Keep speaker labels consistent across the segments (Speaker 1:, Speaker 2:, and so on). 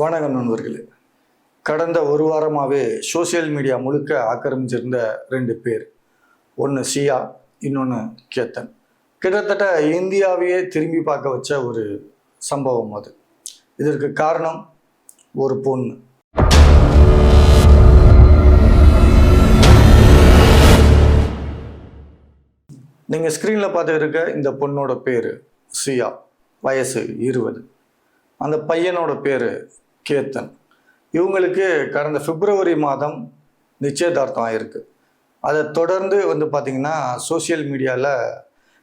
Speaker 1: வணக்கம் நண்பர்களே. கடந்த ஒரு வாரமாகவே சோசியல் மீடியா முழுக்க ஆக்கிரமிச்சிருந்த ரெண்டு பேர், ஒன்று சியா, இன்னொன்று கேத்தன். கிட்டத்தட்ட இந்தியாவையே திரும்பி பார்க்க வச்ச ஒரு சம்பவம் அது. இதற்கு காரணம் ஒரு பொண்ணு. நீங்கள் ஸ்க்ரீனில் பார்த்து இருக்க இந்த பொண்ணோட பேர் சியா, வயசு 20. அந்த பையனோட பேர் கேத்தன். இவங்களுக்கு கடந்த பிப்ரவரி மாதம் நிச்சயதார்த்தம் ஆயிருக்கு. அதை தொடர்ந்து பார்த்திங்கன்னா சோசியல் மீடியாவில்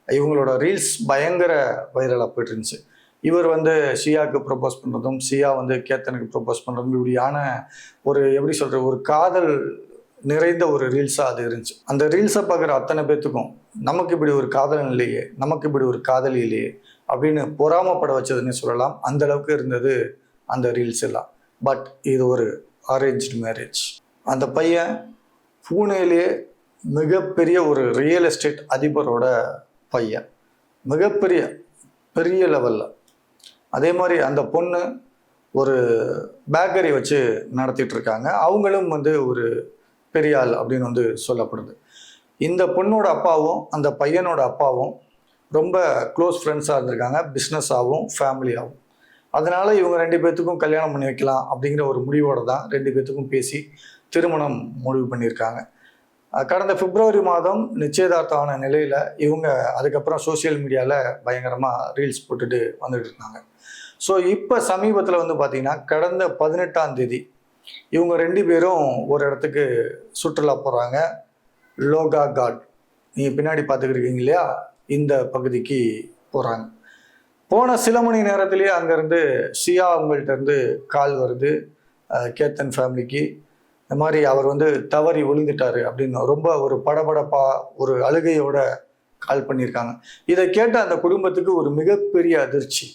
Speaker 1: இவங்களோட ரீல்ஸ் பயங்கர வைரலாக போயிட்டு இருந்துச்சு. இவர் ஷியாவுக்கு ப்ரப்போஸ் பண்ணுறதும், ஷியா கேத்தனுக்கு ப்ரப்போஸ் பண்ணுறதும், இப்படியான ஒரு காதல் நிறைந்த ஒரு ரீல்ஸாக அது இருந்துச்சு. அந்த ரீல்ஸை பார்க்குற அத்தனை பேர்த்துக்கும் நமக்கு இப்படி ஒரு காதலன் இல்லையே, நமக்கு இப்படி ஒரு காதலி இல்லையே அப்படின்னு பொறாமப்பட வச்சதுன்னு சொல்லலாம். அந்த அளவுக்கு இருந்தது அந்த ரீல்ஸ் எல்லாம். பட் இது ஒரு அரேஞ்ச்டு மேரேஜ். அந்த பையன் பூனேலேயே மிகப்பெரிய ஒரு ரியல் எஸ்டேட் அதிபரோட பையன், பெரிய லெவலில். அதே மாதிரி அந்த பொண்ணு ஒரு பேக்கரி வச்சு நடத்திட்டு இருக்காங்க. அவங்களும் ஒரு பெரிய ஆள் அப்படின்னு சொல்லப்படுது. இந்த பொண்ணோட அப்பாவும் அந்த பையனோட அப்பாவும் ரொம்ப க்ளோஸ் ஃப்ரெண்ட்ஸாக இருந்திருக்காங்க, பிஸ்னஸாகவும் ஃபேமிலியாகவும். அதனால் இவங்க ரெண்டு பேர்த்துக்கும் கல்யாணம் பண்ணி வைக்கலாம் அப்படிங்கிற ஒரு முடிவோடு தான் ரெண்டு பேர்த்துக்கும் பேசி திருமணம் முடிவு பண்ணியிருக்காங்க. கடந்த பிப்ரவரி மாதம் நிச்சயதார்த்தம் ஆன நிலையில் இவங்க அதுக்கப்புறம் சோசியல் மீடியாவில் பயங்கரமாக ரீல்ஸ் போட்டுட்டு வந்துட்டு இருந்தாங்க. ஸோ இப்போ சமீபத்தில் பார்த்திங்கன்னா கடந்த 18ஆம் தேதி இவங்க ரெண்டு பேரும் ஒரு இடத்துக்கு சுற்றுலா போகிறாங்க. லோகா காட், நீங்கள் பின்னாடி பார்த்துக்கிருக்கீங்க இல்லையா, இந்த பகுதிக்கு போகிறாங்க. போன சில மணி நேரத்திலேயே அங்கேருந்து ஷியா அவங்கள்ட்ட இருந்து கால் வருது. கேத்தன் ஃபேமிலிக்கு இந்த மாதிரி அவர் தவறி விழுந்துட்டாரு அப்படின்னு ரொம்ப ஒரு படபடப்பா ஒரு அழுகையோட கால் பண்ணியிருக்காங்க. இதை கேட்ட அந்த குடும்பத்துக்கு ஒரு மிகப்பெரிய அதிர்ச்சி.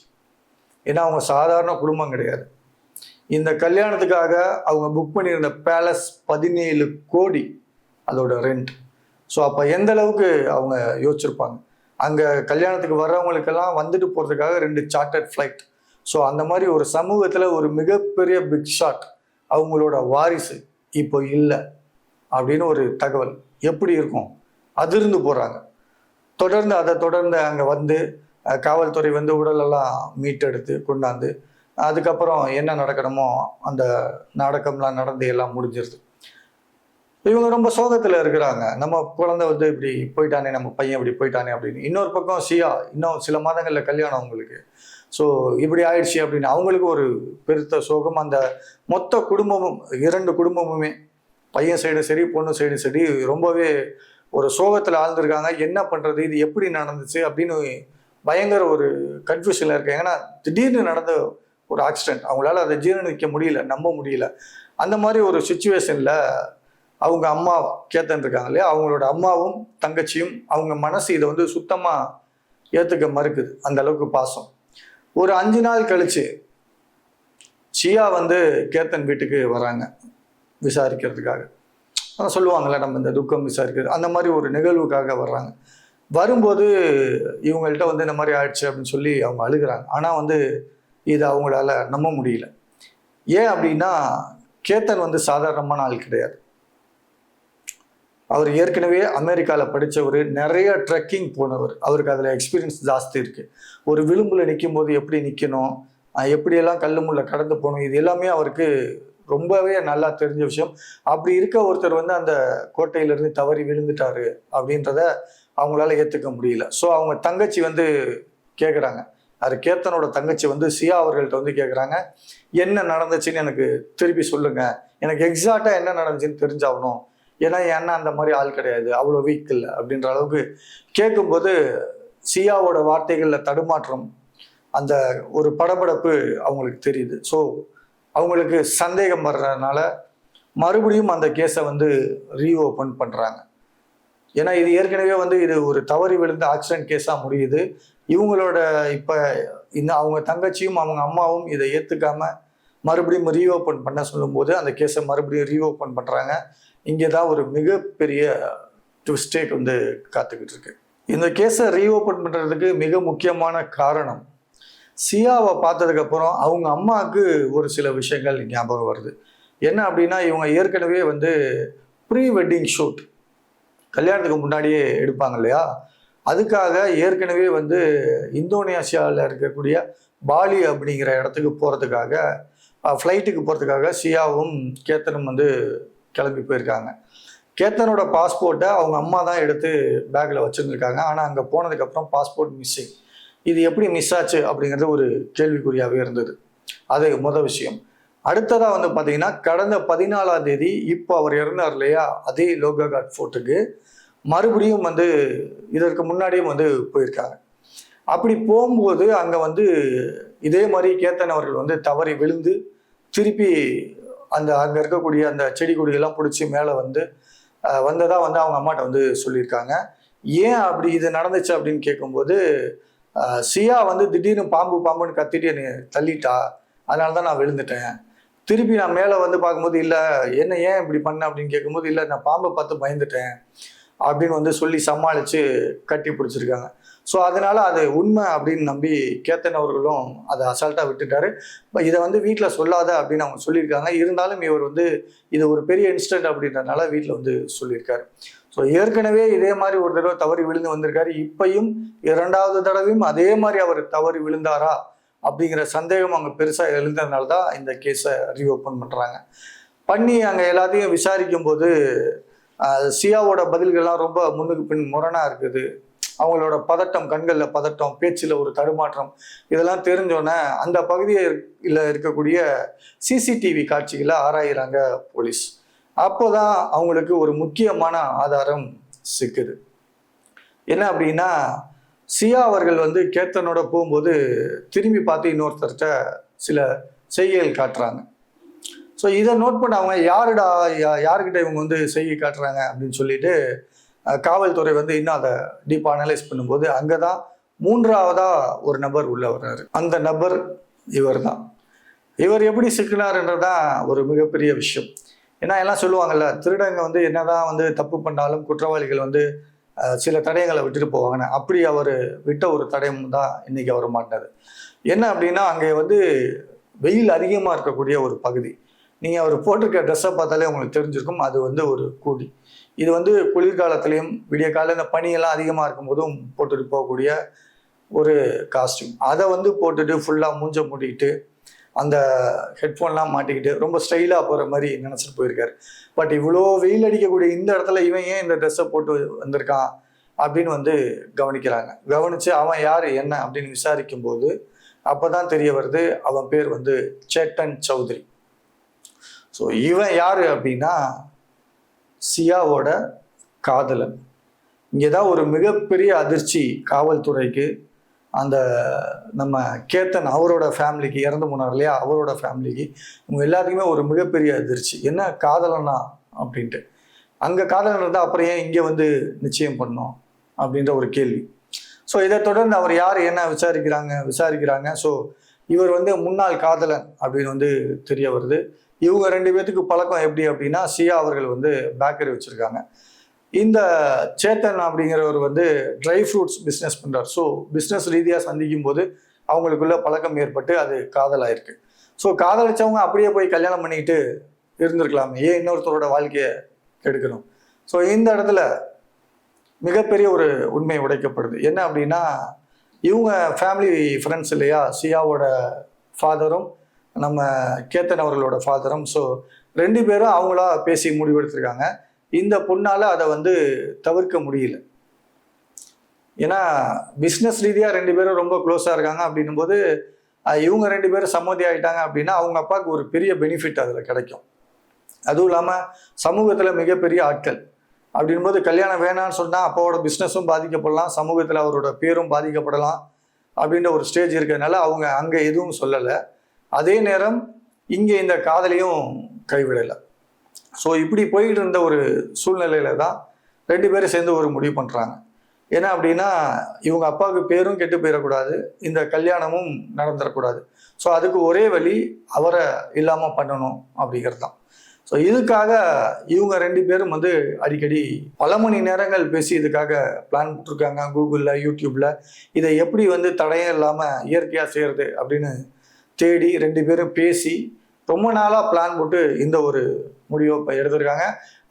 Speaker 1: ஏன்னா அவங்க சாதாரண குடும்பம் கிடையாது. இந்த கல்யாணத்துக்காக அவங்க புக் பண்ணியிருந்த பேலஸ் 17 கோடி அதோட ரெண்ட். ஸோ அப்போ எந்த அளவுக்கு அவங்க யோசிச்சிருப்பாங்க. அங்கே கல்யாணத்துக்கு வர்றவங்களுக்கெல்லாம் வந்துட்டு போகிறதுக்காக 2 சார்ட்டர்ட் ஃப்ளைட். ஸோ அந்த மாதிரி ஒரு சமூகத்தில் ஒரு மிகப்பெரிய பிக் ஷாட் அவங்களோட வாரிசு இப்போ இல்லை அப்படின்னு ஒரு தகவல் எப்படி இருக்கும், அதிர்ந்து போகிறாங்க. அதை தொடர்ந்து அங்கே காவல்துறை உடலெல்லாம் மீட்டெடுத்து கொண்டாந்து அதுக்கப்புறம் என்ன நடக்கணுமோ அந்த நாடகம்லாம் நடந்து எல்லாம் முடிஞ்சிருது. இவங்க ரொம்ப சோகத்தில் இருக்கிறாங்க. நம்ம குழந்தை இப்படி போயிட்டானே, நம்ம பையன் இப்படி போயிட்டானே அப்படின்னு. இன்னொரு பக்கம் ஷியா, இன்னும் சில மாதங்களில் கல்யாணம் அவங்களுக்கு. ஸோ இப்படி ஆயிடுச்சு அப்படின்னு அவங்களுக்கு ஒரு பெருத்த சோகம். அந்த மொத்த குடும்பமும், 2 குடும்பமுமே, பையன் சைடு சரி பொண்ணு சைடு சரி, ரொம்பவே ஒரு சோகத்தில் ஆழ்ந்திருக்காங்க. என்ன பண்ணுறது, இது எப்படி நடந்துச்சு அப்படின்னு பயங்கர ஒரு கன்ஃபியூஷனில் இருக்காங்க. ஏன்னா திடீர்னு நடந்த ஒரு ஆக்சிடென்ட், அவங்களால அதை ஜீரணிக்க முடியல, நம்ப முடியல. அந்த மாதிரி ஒரு சுச்சுவேஷனில் அவங்க அம்மா கேத்தன் இருக்காங்க இல்லையா, அவங்களோட அம்மாவும் தங்கச்சியும் அவங்க மனசு இதை சுத்தமாக ஏற்றுக்க மறுக்குது. அந்த அளவுக்கு பாசம். ஒரு 5 நாள் கழிச்சு ஷியா கேத்தன் வீட்டுக்கு வராங்க விசாரிக்கிறதுக்காக. அதான் சொல்லுவாங்கள்ல, நம்ம இந்த துக்கம் விசாரிக்கிறது, அந்த மாதிரி ஒரு நிகழ்வுக்காக வர்றாங்க. வரும்போது இவங்கள்ட்ட இந்த மாதிரி ஆயிடுச்சு அப்படின்னு சொல்லி அவங்க அழுகிறாங்க. ஆனால் இதை அவங்களால நம்ப முடியல. ஏன் அப்படின்னா கேத்தன் சாதாரணமான ஆள் கிடையாது. அவர் ஏற்கனவே அமெரிக்காவில் படித்தவர், நிறைய ட்ரெக்கிங் போனவர், அவருக்கு அதில் எக்ஸ்பீரியன்ஸ் ஜாஸ்தி இருக்குது. ஒரு விளிம்பில் நிற்கும் போது எப்படி நிற்கணும், எப்படியெல்லாம் கல் முள்ள கடந்து போகணும், இது எல்லாமே அவருக்கு ரொம்பவே நல்லா தெரிஞ்ச விஷயம். அப்படி இருக்க ஒருத்தர் அந்த கோட்டையிலேருந்து தவறி விழுந்துட்டாரு அப்படின்றத அவங்களால ஏற்றுக்க முடியல. ஸோ அவங்க தங்கச்சி கேட்குறாங்க, அது கேத்தனோட தங்கச்சி ஷியா அவர்கள்ட்ட கேட்குறாங்க, என்ன நடந்துச்சுன்னு எனக்கு திருப்பி சொல்லுங்கள், எனக்கு எக்ஸாக்டாக என்ன நடந்துச்சுன்னு தெரிஞ்சாகணும். ஏன்னா என் அண்ணன் அந்த மாதிரி ஆள் கிடையாது, அவ்வளோ வீக் இல்லை அப்படின்ற அளவுக்கு கேட்கும்போது ஷியாவோட வார்த்தைகளில் தடுமாற்றம், அந்த ஒரு படபடப்பு அவங்களுக்கு தெரியுது. ஸோ அவங்களுக்கு சந்தேகம் வர்றதுனால மறுபடியும் அந்த கேஸை ரீஓப்பன் பண்ணுறாங்க. ஏன்னா இது ஏற்கனவே இது ஒரு தவறி விழுந்த ஆக்சிடென்ட் கேஸாக முடியுது. இவங்களோட இப்போ அவங்க தங்கச்சியும் அவங்க அம்மாவும் இதை ஏற்றுக்காமல் மறுபடியும் ரீஓப்பன் பண்ண சொல்லும்போது அந்த கேஸை மறுபடியும் ரீஓப்பன் பண்ணுறாங்க. இங்கே தான் ஒரு மிகப்பெரிய ட்விஸ்டேட் காத்துக்கிட்டு இருக்கு. இந்த கேஸை ரீஓப்பன் பண்ணுறதுக்கு மிக முக்கியமான காரணம் சியாவை பார்த்ததுக்கப்புறம் அவங்க அம்மாவுக்கு ஒரு சில விஷயங்கள் ஞாபகம் வருது. என்ன அப்படின்னா, இவங்க ஏற்கனவே வந்து ப்ரீ வெட்டிங் ஷூட் கல்யாணத்துக்கு முன்னாடியே எடுப்பாங்க இல்லையா, அதுக்காக ஏற்கனவே வந்து இந்தோனேஷியாவில் இருக்கக்கூடிய பாலி அப்படிங்கிற இடத்துக்கு போகிறதுக்காக ஃப்ளைட்டுக்கு போகிறதுக்காக சியாவும் கேத்தனும் வந்து கிளம்பி போயிருக்காங்க. கேத்தனோட பாஸ்போர்ட்டை அவங்க அம்மா தான் எடுத்து பேக்கில் வச்சுருந்துருக்காங்க. ஆனால் அங்கே போனதுக்கப்புறம் பாஸ்போர்ட் மிஸ்ஸிங். இது எப்படி மிஸ் ஆச்சு அப்படிங்கிறது ஒரு கேள்விக்குறியாகவே இருந்தது. அது மொதல் விஷயம். அடுத்ததாக வந்து பார்த்தீங்கன்னா, கடந்த 14ஆம் தேதி இப்போ அவர் இறந்தார் இல்லையா, அதே லோகோகாட் ஃபோர்ட்டுக்கு மறுபடியும் வந்து இதற்கு முன்னாடியும் வந்து போயிருக்காங்க. அப்படி போகும்போது அங்கே வந்து இதே மாதிரி கேத்தன் அவர்கள் வந்து தவறி விழுந்து திருப்பி அங்கே இருக்கக்கூடிய அந்த செடி கொடியெல்லாம் பிடிச்சி மேலே வந்து வந்ததாக வந்து அவங்க அம்மாட்ட வந்து சொல்லியிருக்காங்க. ஏன் அப்படி இது நடந்துச்சு அப்படின்னு கேட்கும்போது, சியா வந்து திடீர்னு பாம்புன்னு கத்திட்டு என்னை தள்ளிட்டா, அதனால தான் நான் விழுந்துட்டேன். திருப்பி நான் மேலே வந்து பார்க்கும்போது, இல்லை என்ன ஏன் இப்படி பண்ண அப்படின்னு கேட்கும்போது, இல்லை நான் பாம்பை பார்த்து பயந்துட்டேன் அப்படின்னு வந்து சொல்லி சமாளித்து கட்டி பிடிச்சிருக்காங்க. ஸோ அதனால அது உண்மை அப்படின்னு நம்பி கேத்தன் அவர்களும் அதை அசால்ட்டாக விட்டுட்டாரு. இதை வந்து வீட்டில் சொல்லாத அப்படின்னு அவங்க சொல்லியிருக்காங்க. இருந்தாலும் இவர் வந்து இது ஒரு பெரிய இன்சிடென்ட் அப்படின்றதுனால வீட்டில் வந்து சொல்லியிருக்காரு. ஸோ ஏற்கனவே இதே மாதிரி ஒரு தடவை தவறி விழுந்து வந்திருக்காரு. இப்பையும் 2வது தடவையும் அதே மாதிரி அவர் தவறி விழுந்தாரா அப்படிங்கிற சந்தேகம் அங்கே பெருசாக எழுந்ததுனால தான் இந்த கேஸை ரீஓப்பன் பண்ணுறாங்க. பண்ணி அங்கே எல்லாத்தையும் விசாரிக்கும் போது சியாவோட பதில்கள்லாம் ரொம்ப முன்னுக்கு பின் முரணாக இருக்குது. அவங்களோட பதட்டம், கண்களில் பதட்டம், பேச்சில் ஒரு தடுமாற்றம், இதெல்லாம் தெரிஞ்சோன்னே அந்த பகுதியில் இருக்கக்கூடிய சிசிடிவி காட்சிகளை ஆராயிறாங்க போலீஸ். அப்போதான் அவங்களுக்கு ஒரு முக்கியமான ஆதாரம் சிக்குது. என்ன அப்படின்னா, சியா அவர்கள் வந்து கேத்தனோட போகும்போது திரும்பி பார்த்து இன்னொருத்தர்கிட்ட சில செய்கைகள் காட்டுறாங்க. ஸோ இதை நோட் பண்ண அவங்க யாருக்கிட்ட இவங்க வந்து செய்கை காட்டுறாங்க அப்படின்னு சொல்லிட்டு காவல்துறை வந்து இன்னும் அதை டீப்பாக அனலைஸ் பண்ணும்போது அங்கே தான் 3ஆவதா ஒரு நபர் உள்ள வர்றாரு. அந்த நபர் இவர் தான். இவர் எப்படி சிக்கினாருன்றதான் ஒரு மிகப்பெரிய விஷயம். ஏன்னா எல்லாம் சொல்லுவாங்கல்ல, திருடங்க வந்து என்னதான் வந்து தப்பு பண்ணாலும் குற்றவாளிகள் வந்து சில தடயங்களை விட்டுட்டு போவாங்கன்னு. அப்படி அவர் விட்ட ஒரு தடயம் தான் இன்னைக்கு அவர் மாட்டினது. என்ன அப்படின்னா, அங்கே வந்து வெயில் அதிகமாக இருக்கக்கூடிய ஒரு பகுதி. நீங்கள் அவர் போட்டிருக்க ட்ரெஸ்ஸை பார்த்தாலே உங்களுக்கு தெரிஞ்சிருக்கும், அது வந்து ஒரு கூடி. இது வந்து குளிர்காலத்துலேயும் விடிய காலையில் இந்த பனியெல்லாம் அதிகமாக இருக்கும்போதும் போட்டுட்டு போகக்கூடிய ஒரு காஸ்டியூம். அதை வந்து போட்டுட்டு ஃபுல்லாக மூஞ்ச மூடிக்கிட்டு அந்த ஹெட்ஃபோன்லாம் மாட்டிக்கிட்டு ரொம்ப ஸ்டைலாக போகிற மாதிரி நினச்சிட்டு போயிருக்காரு. பட் இவ்வளோ வெயில் அடிக்கக்கூடிய இந்த இடத்துல இவன் ஏன் இந்த ட்ரெஸ்ஸை போட்டு வந்திருக்கான் அப்படின்னு வந்து கவனிக்கிறாங்க. கவனித்து அவன் யார் என்ன அப்படின்னு விசாரிக்கும் போது அப்போ தான் தெரிய வருது, அவன் பேர் வந்து சேட்டன் சௌத்ரி. ஸோ இவன் யார் அப்படின்னா சியாவோட காதலன். இங்கே தான் ஒரு மிகப்பெரிய அதிர்ச்சி காவல்துறைக்கு. அந்த நம்ம கேத்தன் அவரோட ஃபேமிலிக்கு, இறந்து போனார் இல்லையா, அவரோட ஃபேமிலிக்கு, இவங்க எல்லாத்துக்குமே ஒரு மிகப்பெரிய அதிர்ச்சி. என்ன காதலனா அப்படின்ட்டு. அங்கே காதலன் இருந்தால் அப்புறம் ஏன் இங்கே வந்து நிச்சயம் பண்ணோம் அப்படின்ற ஒரு கேள்வி. ஸோ இதை தொடர்ந்து அவர் யார் என்ன விசாரிக்கிறாங்க. ஸோ இவர் வந்து முன்னாள் காதலன் அப்படின்னு வந்து தெரிய வருது. இவங்க 2 பேர்த்துக்கு பழக்கம் எப்படி அப்படின்னா, சியா அவர்கள் வந்து பேக்கரி வச்சுருக்காங்க. இந்த சேத்தன் அப்படிங்கிறவர் வந்து ட்ரை ஃப்ரூட்ஸ் பிஸ்னஸ் பண்ணுறார். ஸோ பிஸ்னஸ் ரீதியாக சந்திக்கும் போது அவங்களுக்குள்ள பழக்கம் ஏற்பட்டு அது காதலாயிருக்கு. ஸோ காதலிச்சவங்க அப்படியே போய் கல்யாணம் பண்ணிக்கிட்டு இருந்திருக்கலாமே, ஏன் இன்னொருத்தரோட வாழ்க்கையை கெடுக்கணும். ஸோ இந்த இடத்துல மிகப்பெரிய ஒரு உண்மை உடைக்கப்படுது. என்ன அப்படின்னா, இவங்க ஃபேமிலி ஃப்ரெண்ட்ஸ் இல்லையா, சியாவோட ஃபாதரும் நம்ம கேத்தன் அவர்களோட ஃபாதரும். ஸோ 2 பேரும் அவங்களா பேசி முடிவெடுத்திருக்காங்க. இந்த பொண்ணால் அதை வந்து தவிர்க்க முடியல. ஏன்னா பிஸ்னஸ் ரீதியாக 2 பேரும் ரொம்ப க்ளோஸாக இருக்காங்க. அப்படின்னும் போது இவங்க 2 பேரும் சம்மதி ஆகிட்டாங்க அப்படின்னா அவங்க அப்பாவுக்கு ஒரு பெரிய பெனிஃபிட் அதில் கிடைக்கும். அதுவும் இல்லாமல் சமூகத்தில் மிகப்பெரிய ஆட்கள் அப்படின்போது கல்யாணம் வேணான்னு சொன்னால் அப்பாவோட பிஸ்னஸும் பாதிக்கப்படலாம், சமூகத்தில் அவரோட பேரும் பாதிக்கப்படலாம் அப்படின்ற ஒரு ஸ்டேஜ் இருக்கிறதுனால அவங்க அங்கே எதுவும் சொல்லலை. அதே நேரம் இங்கே இந்த காதலையும் கைவிடலை. ஸோ இப்படி போயிட்டு இருந்த ஒரு சூழ்நிலையில தான் 2 பேரும் சேர்ந்து ஒரு முடிவு பண்ணுறாங்க. ஏன்னா அப்படின்னா, இவங்க அப்பாவுக்கு பேரும் கெட்டு போயிடக்கூடாது, இந்த கல்யாணமும் நடந்துடக்கூடாது. ஸோ அதுக்கு ஒரே வழி அவரை இல்லாமல் பண்ணணும் அப்படிங்கிறது தான். ஸோ இதுக்காக இவங்க 2 பேரும் வந்து அடிக்கடி பல மணி நேரங்கள் பேசி இதுக்காக பிளான் போட்டிருக்காங்க. கூகுளில், யூடியூப்பில் இதை எப்படி வந்து தடையும் இல்லாமல் இயற்கையாக செய்கிறது அப்படின்னு தேடி 2 பேரும் பேசி ரொம்ப நாளாக பிளான் போட்டு இந்த ஒரு முடிவை இப்போ எடுத்திருக்காங்க.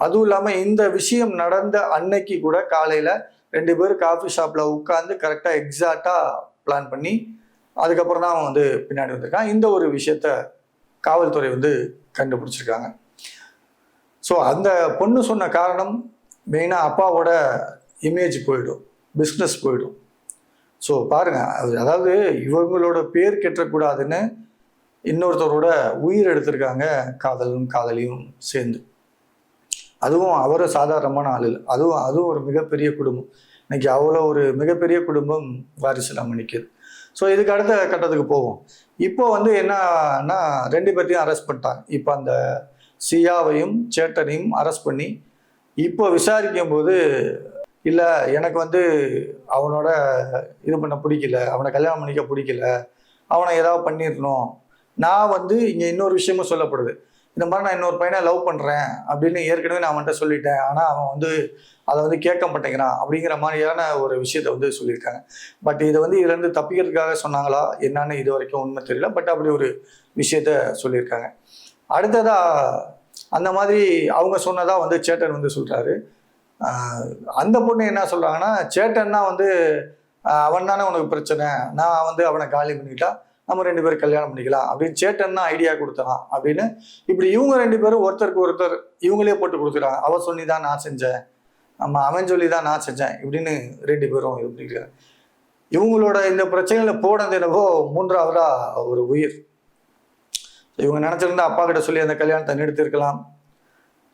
Speaker 1: அதுவும் இல்லாமல் இந்த விஷயம் நடந்த அன்னைக்கு கூட காலையில் 2 பேரும் காஃபி ஷாப்பில் உட்காந்து கரெக்டாக எக்ஸாக்டாக பிளான் பண்ணி அதுக்கப்புறம் தான் அவன் வந்து பின்னாடி வந்திருக்கான். இந்த ஒரு விஷயத்த காவல்துறை வந்து கண்டுபிடிச்சிருக்காங்க. ஸோ அந்த பொண்ணு சொன்ன காரணம் மெயினாக அப்பாவோட இமேஜ் போயிடும், பிஸ்னஸ் போயிடும். ஸோ பாருங்கள், அதாவது இவங்களோட பேர் கெட்டக்கூடாதுன்னு இன்னொருத்தரோட உயிர் எடுத்திருக்காங்க, காதலும் காதலியும் சேர்ந்து. அதுவும் அவரை சாதாரணமான ஆள் இல்லை, அதுவும் ஒரு மிகப்பெரிய குடும்பம். இன்னைக்கு அவ்வளோ ஒரு மிகப்பெரிய குடும்பம் வாரிசு இல்லாமல் நிற்கிது. ஸோ இதுக்கு அடுத்த கட்டத்துக்கு போவோம். இப்போ வந்து என்னன்னா 2 பேர்த்தையும் அரெஸ்ட் பண்ணிட்டாங்க. இப்போ அந்த சியாவையும் சேட்டனையும் அரெஸ்ட் பண்ணி இப்போ விசாரிக்கும் போது, இல்லை எனக்கு வந்து அவனோட இது பண்ண பிடிக்கல, அவனை கல்யாணம் பண்ணிக்க பிடிக்கல, அவனை ஏதாவது பண்ணிடணும். நான் வந்து இங்கே இன்னொரு விஷயமும் சொல்லப்படுது, இந்த மாதிரி நான் இன்னொரு பையனை லவ் பண்ணுறேன் அப்படின்னு ஏற்கனவே நான் அவன்கிட்ட சொல்லிட்டேன், ஆனால் அவன் வந்து அதை வந்து கேட்க மாட்டேங்கிறான் அப்படிங்கிற மாதிரியான ஒரு விஷயத்த வந்து சொல்லியிருக்காங்க. பட் இதை வந்து இதுலேருந்து தப்பிக்கிறதுக்காக சொன்னாங்களா என்னன்னு இது வரைக்கும் உண்மை தெரியல. பட் அப்படி ஒரு விஷயத்த சொல்லியிருக்காங்க. அடுத்ததா அந்த மாதிரி அவங்க சொன்னதா வந்து சேட்டன் வந்து சொல்றாரு. அந்த பொண்ணு என்ன சொல்றாங்கன்னா, சேட்டன்னா வந்து அவன் தானே உனக்கு பிரச்சனை, நான் வந்து அவனை காலி பண்ணிக்கிட்டா நம்ம 2 பேரும் கல்யாணம் பண்ணிக்கலாம் அப்படின்னு சேட்டன் தான் ஐடியா கொடுத்தான் அப்படின்னு இப்படி இவங்க 2 பேரும் ஒருத்தருக்கு ஒருத்தர் இவங்களே போட்டு கொடுத்துறாங்க. அவ சொல்லி தான் நான் செஞ்சேன், அவன் சொல்லி தான் நான் செஞ்சேன் இப்படின்னு 2 பேரும் இது பண்ணிக்கிறாங்க. இவங்களோட இந்த பிரச்சனையில போனது என்னவோ 3ஆவதா ஒரு உயிர். இவங்க நினைச்சிருந்தா அப்பா கிட்ட சொல்லி அந்த கல்யாணத்தை நிறுத்திருக்கலாம்,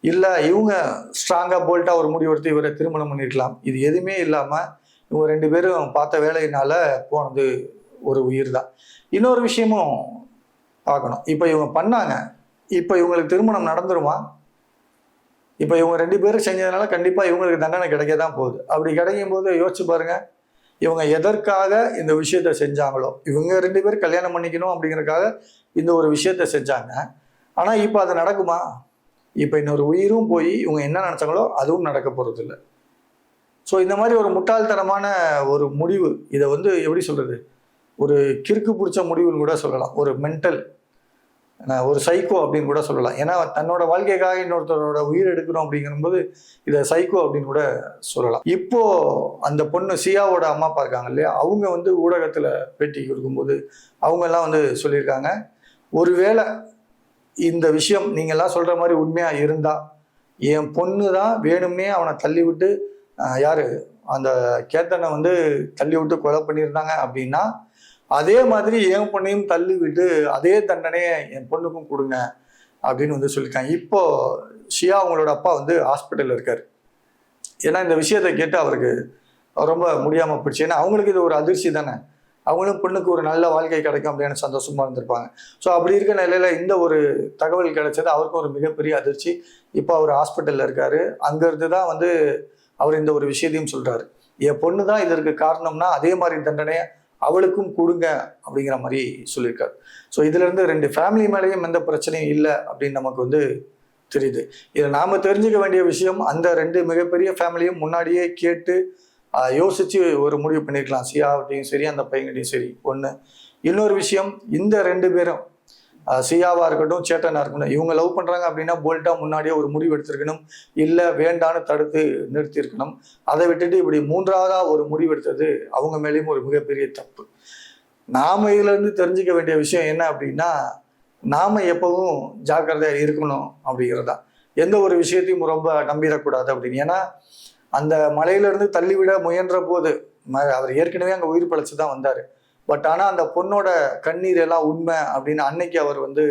Speaker 1: இல்லை இவங்க ஸ்ட்ராங்கா போல்ட்டா ஒரு முடிவெடுத்து இவரை திருமணம் பண்ணிருக்கலாம். இது எதுவுமே இல்லாம இவங்க 2 பேரும் பார்த்த வேலையினால போனது ஒரு உயிர் தான். இன்னொரு விஷயமும் பார்க்கணும். இப்போ இவங்க பண்ணாங்க, இப்போ இவங்களுக்கு திருமணம் நடந்துருமா? இப்போ இவங்க 2 பேரும் செஞ்சதுனால கண்டிப்பா இவங்களுக்கு தண்டனை கிடைக்க தான் போகுது. அப்படி கிடைக்கும் போது யோசிச்சு பாருங்க, இவங்க எதற்காக இந்த விஷயத்த செஞ்சாங்களோ, இவங்க 2 பேரும் கல்யாணம் பண்ணிக்கணும் அப்படிங்கிறதுக்காக இந்த ஒரு விஷயத்த செஞ்சாங்க. ஆனா இப்போ அது நடக்குமா? இப்போ இன்னொரு உயிரும் போய் இவங்க என்ன நினைச்சாங்களோ அதுவும் நடக்க போறது இல்லை. ஸோ இந்த மாதிரி ஒரு முட்டாள்தனமான ஒரு முடிவு, இதை வந்து எப்படி சொல்றது, ஒரு கிறுக்கு பிடிச்ச முடிவுன்னு கூட சொல்லலாம், ஒரு மென்டல், ஒரு சைக்கோ அப்படின்னு கூட சொல்லலாம். ஏன்னா தன்னோட வாழ்க்கைக்காக இன்னொருத்தரோட உயிர் எடுக்கணும் அப்படிங்கும்போது இதை சைக்கோ அப்படின்னு கூட சொல்லலாம். இப்போ அந்த பொண்ணு சியாவோட அம்மா அப்பா இருக்காங்க இல்லையா, அவங்க வந்து ஊடகத்துல பேட்டி கொடுக்கும்போது அவங்க எல்லாம் வந்து சொல்லியிருக்காங்க, ஒருவேளை இந்த விஷயம் நீங்க எல்லாம் சொல்ற மாதிரி உண்மையா இருந்தா என் பொண்ணு தான் வேணும்னே அவனை தள்ளி விட்டு யாரு அந்த கேத்தனை வந்து தள்ளி விட்டு கொலை பண்ணியிருந்தாங்க அப்படின்னா, அதே மாதிரி என் பொண்ணையும் தள்ளி விட்டு அதே தண்டனையை என் பொண்ணுக்கும் கொடுங்க அப்படின்னு வந்து சொல்லியிருக்காங்க. இப்போ ஷியா அவங்களோட அப்பா வந்து ஹாஸ்பிட்டலில் இருக்காரு. ஏன்னா இந்த விஷயத்தை கேட்டு அவருக்கு ரொம்ப முடியாமல் போயிடுச்சு. ஏன்னா அவங்களுக்கு இது ஒரு அதிர்ச்சி தானே, அவங்களும் பொண்ணுக்கு ஒரு நல்ல வாழ்க்கை கிடைக்கும் அப்படின்னு சந்தோஷமா இருந்திருப்பாங்க. ஸோ அப்படி இருக்க நிலையில இந்த ஒரு தகவல் கிடைச்சது அவருக்கும் ஒரு மிகப்பெரிய அதிர்ச்சி. இப்போ அவர் ஹாஸ்பிட்டலில் இருக்காரு. அங்கிருந்து தான் வந்து அவர் இந்த ஒரு விஷயத்தையும் சொல்றாரு, என் பொண்ணு தான் இதற்கு காரணம்னா அதே மாதிரி தண்டனையை அவளுக்கும் கொடுங்க அப்படிங்கிற மாதிரி சொல்லியிருக்காரு. ஸோ இதுல இருந்து 2 ஃபேமிலி மேலேயும் எந்த பிரச்சனையும் இல்லை அப்படின்னு நமக்கு வந்து தெரியுது. இதை நாம தெரிஞ்சுக்க வேண்டிய விஷயம், அந்த 2 மிகப்பெரிய ஃபேமிலியும் முன்னாடியே கேட்டு யோசிச்சு ஒரு முடிவு பண்ணிருக்கலாம். சியாவட்டையும் சரி அந்த பையன்கிட்டையும் சரி. ஒன்று. இன்னொரு விஷயம், இந்த 2 பேரும் சியாவா இருக்கட்டும் சேட்டனா இருக்கட்டும், இவங்க லவ் பண்றாங்க அப்படின்னா போல்ட்டா முன்னாடியே ஒரு முடிவு எடுத்திருக்கணும், இல்லை வேண்டான்னு தடுத்து நிறுத்தியிருக்கணும். அதை விட்டுட்டு இப்படி 3ஆவதா ஒரு முடிவு எடுத்தது அவங்க மேலேயும் ஒரு மிகப்பெரிய தப்பு. நாம இதுல இருந்து தெரிஞ்சுக்க வேண்டிய விஷயம் என்ன அப்படின்னா, நாம எப்பவும் ஜாக்கிரதையா இருக்கணும் அப்படிங்கிறதா. எந்த ஒரு விஷயத்தையும் ரொம்ப நம்பிடக்கூடாது அப்படின்னு. ஏன்னா அந்த மலையிலிருந்து தள்ளிவிட முயன்ற போது அவர் ஏற்கனவே அங்கே உயிர் பழைச்சு தான் வந்தார். பட் ஆனால் அந்த பொண்ணோட கண்ணீர் எல்லாம் உண்மை அப்படின்னு அன்னைக்கு அவர் வந்து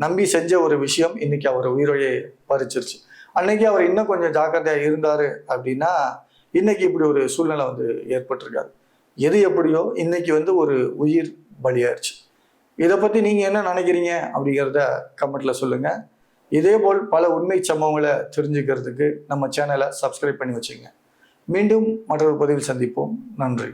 Speaker 1: நம்பி செஞ்ச ஒரு விஷயம் இன்னைக்கு அவர் உயிரையே பறிச்சிருச்சு. அன்னைக்கு அவர் இன்னும் கொஞ்சம் ஜாக்கிரதையாக இருந்தார் அப்படின்னா இன்னைக்கு இப்படி ஒரு சூழ்நிலை வந்து ஏற்பட்டிருக்காது. எது எப்படியோ இன்னைக்கு வந்து ஒரு உயிர் பலியாயிருச்சு. இதை பற்றி நீங்கள் என்ன நினைக்கிறீங்க அப்படிங்கிறத கமெண்ட்ல சொல்லுங்கள். இதேபோல் பல உண்மை சம்பவங்களை தெரிஞ்சுக்கிறதுக்கு நம்ம சேனலை சப்ஸ்கிரைப் பண்ணி வச்சுங்க. மீண்டும் மற்றொரு பதிவில் சந்திப்போம். நன்றி.